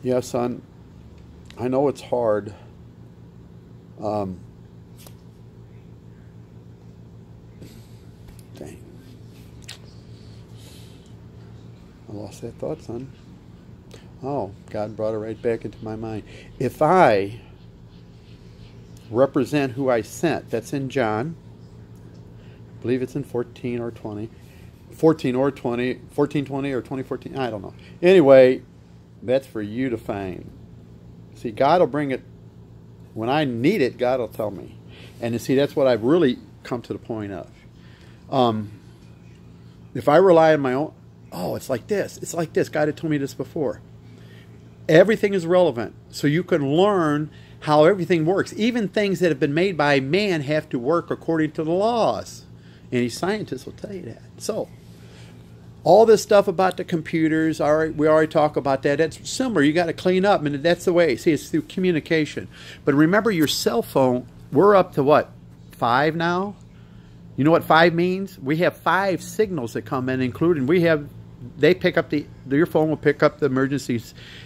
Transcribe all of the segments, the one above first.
Yeah, son, I know it's hard. Um, Dang, I lost that thought, son. Oh, God brought it right back into my mind. If I represent who I sent, that's in John. I believe it's in 14 or 20. 14 or 20, 14, 20 or 2014. I don't know. Anyway, that's for you to find. See, God will bring it when I need it. God will tell me, and you see, that's what I've really come to the point of. Um, if I rely on my own, oh, it's like this. It's like this. God had told me this before. Everything is relevant, so you can learn how everything works. Even things that have been made by man have to work according to the laws. Any scientist will tell you that. So, all this stuff about the computers, all right, we already talked about that. That's similar. You got to clean up, and that's the way. See, it's through communication. But remember, your cell phone. We're up to what, 5 now? You know what 5 means? We have 5 signals that come in, including they pick up your phone will pick up the emergency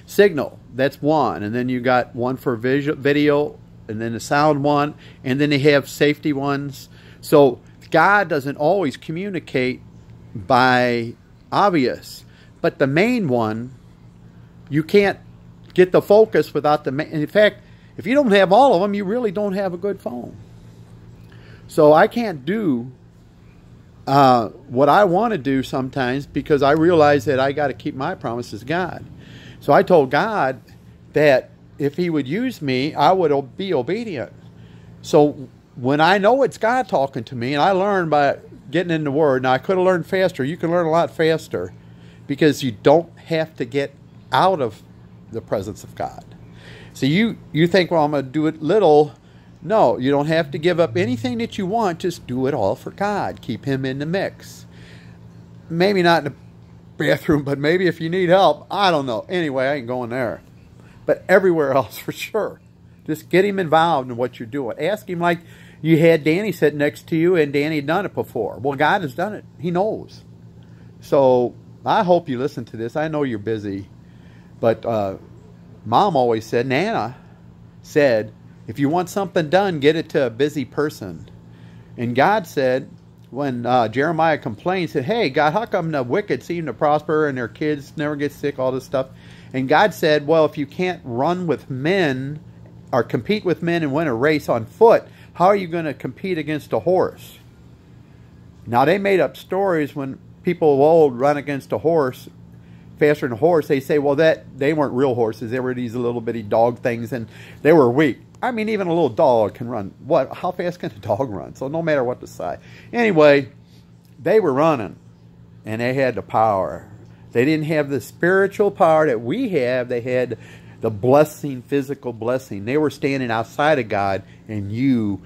signal. That's one, and then you got one for video, and then the sound one, and then they have safety ones. So God doesn't always communicate by obvious, but the main one, you can't get the focus without the main. In fact, if you don't have all of them, you really don't have a good phone. So I can't do what I want to do sometimes because I realize that I got to keep my promises to God. So I told God that if He would use me, I would be obedient. So when I know it's God talking to me, and I learned by getting in the Word. Now, I could have learned faster. You can learn a lot faster because you don't have to get out of the presence of God. So you think, well, I'm going to do it little. No, you don't have to give up anything that you want. Just do it all for God. Keep Him in the mix. Maybe not in the bathroom, but maybe if you need help. I don't know. Anyway, I ain't going there. But everywhere else for sure. Just get Him involved in what you're doing. Ask Him like you had Danny sitting next to you, and Danny had done it before. Well, God has done it. He knows. So I hope you listen to this. I know you're busy. But Mom always said, Nana said, if you want something done, get it to a busy person. And God said, when Jeremiah complained, said, hey, God, how come the wicked seem to prosper and their kids never get sick, all this stuff? And God said, well, if you can't run with men or compete with men and win a race on foot, how are you going to compete against a horse? Now, they made up stories when people of old run against a horse, faster than a horse. They say, well, they weren't real horses. They were these little bitty dog things, and they were weak. I mean, even a little dog can run. How fast can a dog run? So no matter what the size. Anyway, they were running, and they had the power. They didn't have the spiritual power that we have. They had the blessing, physical blessing. They were standing outside of God, and you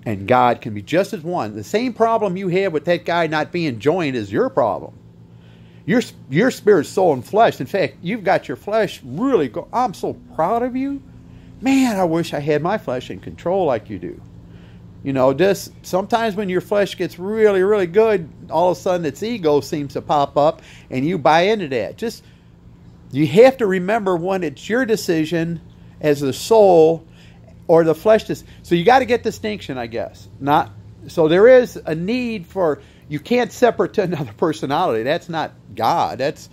and God can be just as one. The same problem you have with that guy not being joined is your problem. Your spirit, soul, and flesh. In fact, you've got your flesh really I'm so proud of you. Man, I wish I had my flesh in control like you do. You know, just sometimes when your flesh gets really, really good, all of a sudden its ego seems to pop up and you buy into that. Just, you have to remember when it's your decision as the soul or the flesh. So you got to get distinction, I guess. So there is a need for, you can't separate to another personality. That's not God. That's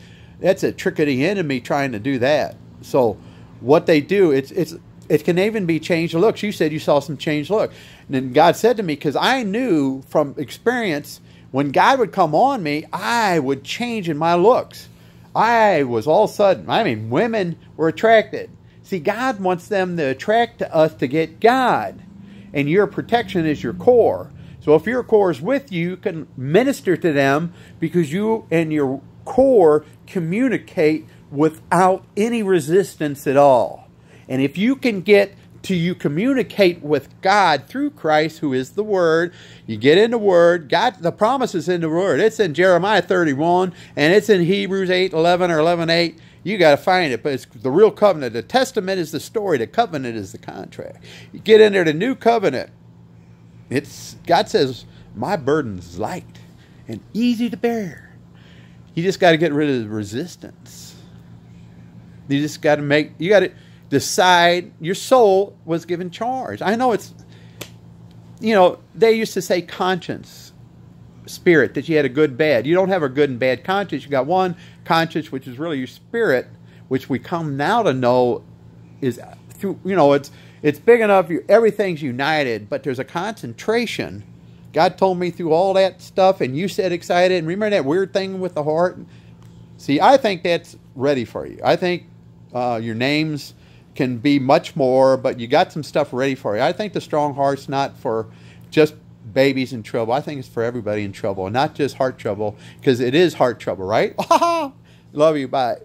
a trick of the enemy trying to do that. So what they do, it can even be changed looks. You said you saw some changed look. And then God said to me, because I knew from experience, when God would come on me, I would change in my looks. I was all of a sudden, women were attracted. See, God wants them to attract to us to get God. And your protection is your core. So if your core is with you, you can minister to them because you and your core communicate without any resistance at all. And if you can you communicate with God through Christ, who is the Word, you get in the Word, God, the promise is in the Word. It's in Jeremiah 31, and it's in Hebrews 8:11 or 11:8. You got to find it, but it's the real covenant. The testament is the story. The covenant is the contract. You get in there, the new covenant. God says, my burden's light and easy to bear. You just got to get rid of the resistance. You just got to you got to decide. Your soul was given charge. I know it's, you know, they used to say conscience, spirit, that you had a good, bad. You don't have a good and bad conscience. You got one conscience, which is really your spirit, which we come now to know is through, you know, it's big enough, everything's united, but there's a concentration. God told me through all that stuff, and you said excited, and remember that weird thing with the heart? See, I think that's ready for you. I think your names can be much more, but you got some stuff ready for you. I think the strong heart's not for just babies in trouble. I think it's for everybody in trouble, and not just heart trouble, because it is heart trouble, right? Love you, bye.